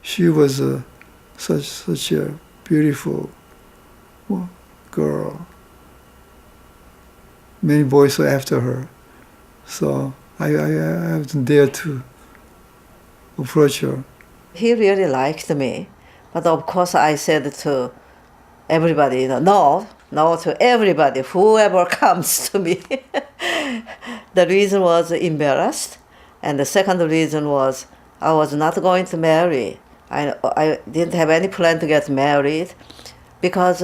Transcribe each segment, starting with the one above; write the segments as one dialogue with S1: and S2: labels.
S1: she was such a beautiful girl. Many boys were after her, so I haven't dared to approach her.
S2: He really liked me, but of course I said to everybody, no to everybody, whoever comes to me. The reason was embarrassed, and the second reason was I was not going to marry. I didn't have any plan to get married because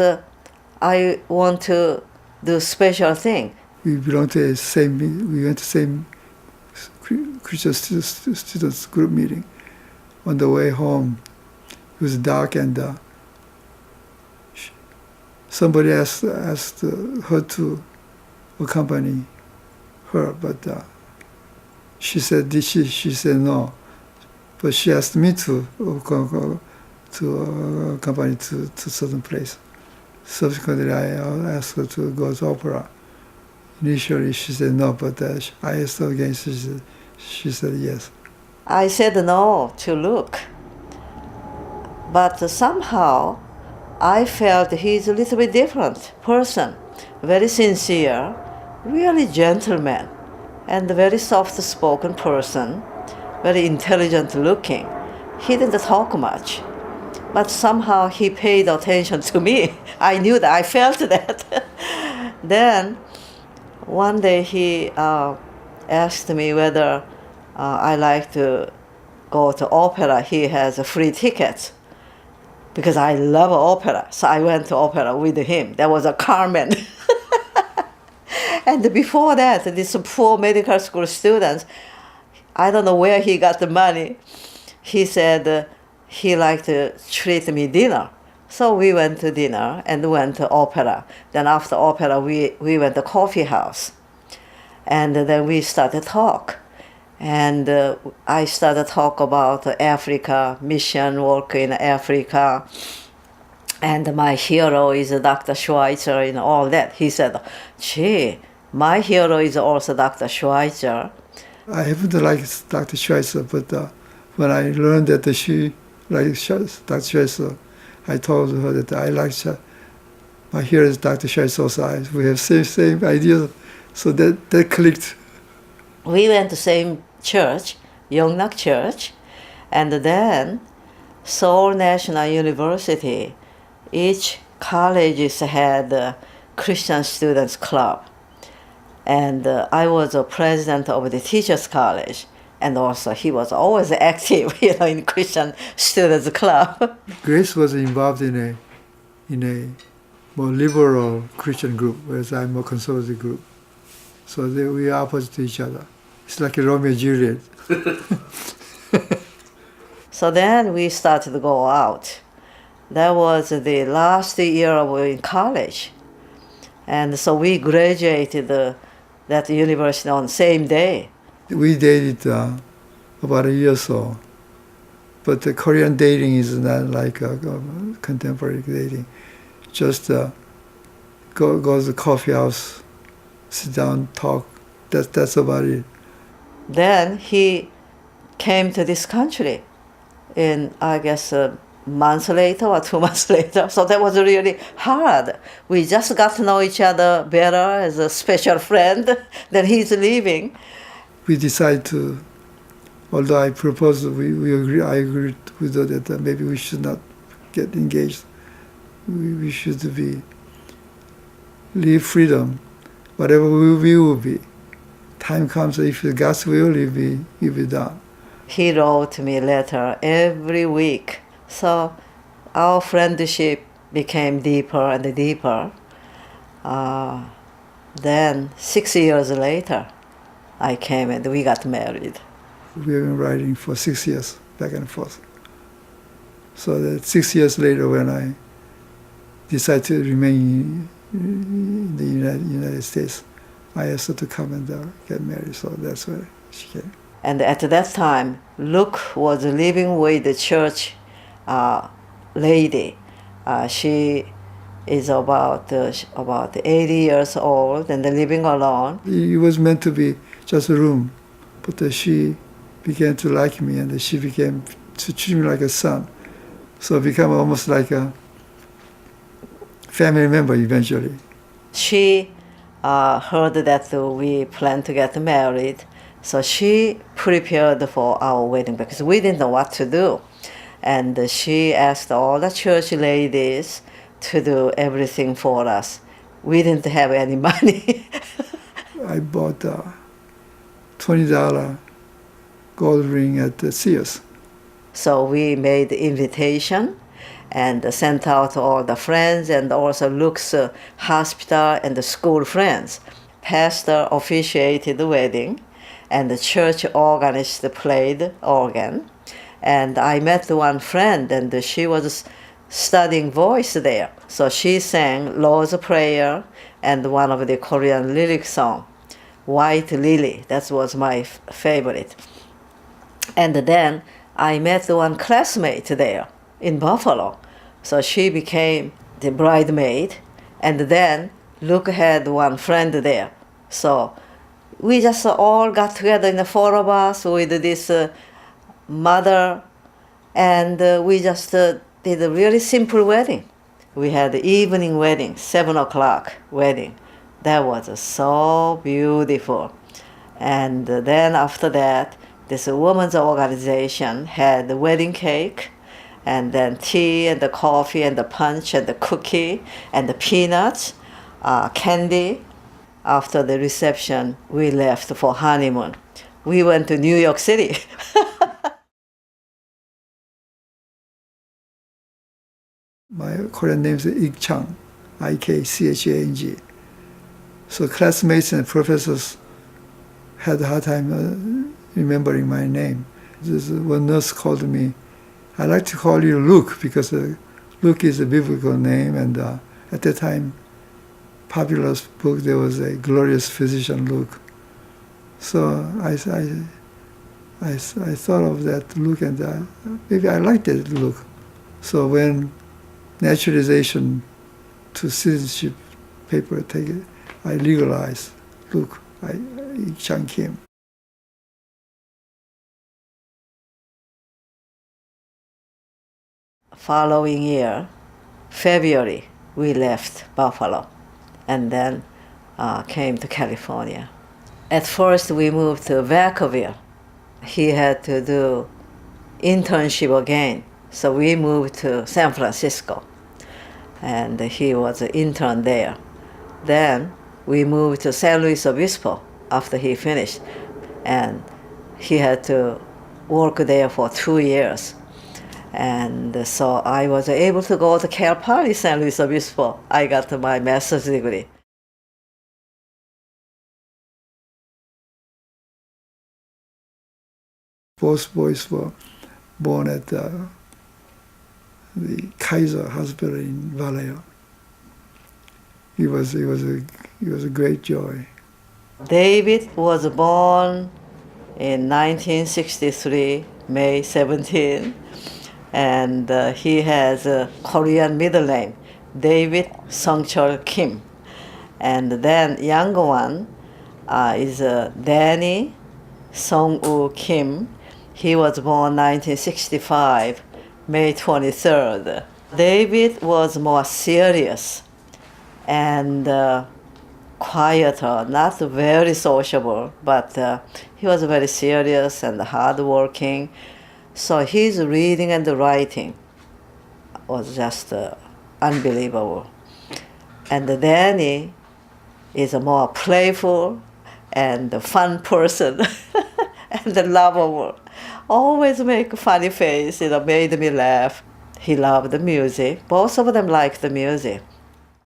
S2: I want to do special thing.
S1: We belonged to the same. We went to the same Christian students group meeting. On the way home, it was dark, and somebody asked her to accompany her, but she said no. But she asked me to accompany to certain place. Subsequently, I asked her to go to opera. Initially, she said no, but I asked her again. She said yes.
S2: I said no to Luke, but somehow I felt he's a little bit different person, very sincere, really gentleman, and a very soft-spoken person, very intelligent looking. He didn't talk much, but somehow he paid attention to me. I knew that, I felt that. Then one day he asked me whether I like to go to opera. He has a free ticket because I love opera. So I went to opera with him. There was a Carmen. And before that, these poor medical school students, I don't know where he got the money. He said he liked to treat me dinner. So we went to dinner and went to opera. Then after opera, we went to coffee house. And then we started talk. And I started talk about Africa, mission work in Africa. And my hero is Dr. Schweitzer and all that. He said, gee, my hero is also Dr. Schweitzer.
S1: I happen to like Dr. Schweitzer, but when I learned that she liked Dr. Schweitzer, I told her that I like my hero is Dr. Schweitzer. So we have same ideas. So that clicked.
S2: We went to same church, Yongnak Church, and then Seoul National University, each colleges had a Christian Students Club. And I was a president of the Teachers College, and also he was always active, in Christian Students Club.
S1: Grace was involved in a more liberal Christian group, whereas I'm more conservative group. So we are opposite to each other. It's like a Romeo and Juliet.
S2: So then we started to go out. That was the last year of college. And so we graduated that university on the same day.
S1: We dated about a year or so. But the Korean dating is not like contemporary dating. Just go to the coffee house, sit down, talk. That's about it.
S2: Then he came to this country in, I guess, a month later or 2 months later. So that was really hard. We just got to know each other better as a special friend. Then he's leaving.
S1: We decided to, although I proposed, I agreed with her that maybe we should not get engaged. We should leave freedom, whatever we will be. Time comes, if God's will, it will be done.
S2: He wrote me a letter every week. So our friendship became deeper and deeper. Then 6 years later, I came and we got married.
S1: We've been writing for 6 years, back and forth. So that 6 years later, when I decided to remain in the United States, I asked her to come and get married, so that's where she came.
S2: And at that time, Luke was living with the church lady. She is about 80 years old and living alone.
S1: It was meant to be just a room, but she began to like me, and she began to treat me like a son. So become almost like a family member eventually.
S2: She heard that we plan to get married, so she prepared for our wedding because we didn't know what to do. And she asked all the church ladies to do everything for us. We didn't have any money.
S1: I bought a $20 gold ring at the Sears.
S2: So we made the invitation and sent out to all the friends and also Luke's hospital and the school friends. Pastor officiated the wedding and the church organist played organ. And I met one friend and she was studying voice there. So she sang Lord's Prayer and one of the Korean lyric song, White Lily. That was my favorite. And then I met one classmate there in Buffalo. So she became the bridesmaid. And then Luke had one friend there. So we just all got together in the four of us with this mother. And we just did a really simple wedding. We had the evening wedding, 7 o'clock wedding. That was so beautiful. And then after that, this women's organization had the wedding cake, and then tea and the coffee and the punch and the cookie and the peanuts, candy. After the reception, we left for honeymoon. We went to New York City.
S1: My Korean name is Ik-chang, I-K-C-H-A-N-G. So classmates and professors had a hard time remembering my name. This one nurse called me, I like to call you Luke because Luke is a biblical name, and at that time, popular book, there was a glorious physician Luke. So I thought of that Luke, and maybe I liked that Luke. So when naturalization to citizenship paper taken, I legalized Luke, Ik-chang Kim.
S2: Following year, February, we left Buffalo and then came to California. At first, we moved to Vacaville. He had to do internship again, so we moved to San Francisco, and he was an intern there. Then we moved to San Luis Obispo after he finished, and he had to work there for 2 years. And so I was able to go to Cal Poly San Luis Obispo. I got my master's degree.
S1: Both boys were born at the Kaiser Hospital in Vallejo. It was a great joy.
S2: David was born in 1963, May 17, and he has a Korean middle name, David Sungchul Kim. And then younger one is Danny Sung-woo Kim. He was born 1965, May 23rd. David was more serious and quieter, not very sociable, but he was very serious and hardworking. So his reading and writing was just unbelievable. And Danny is a more playful and fun person and lovable. Always make a funny face, made me laugh. He loved the music. Both of them liked the music.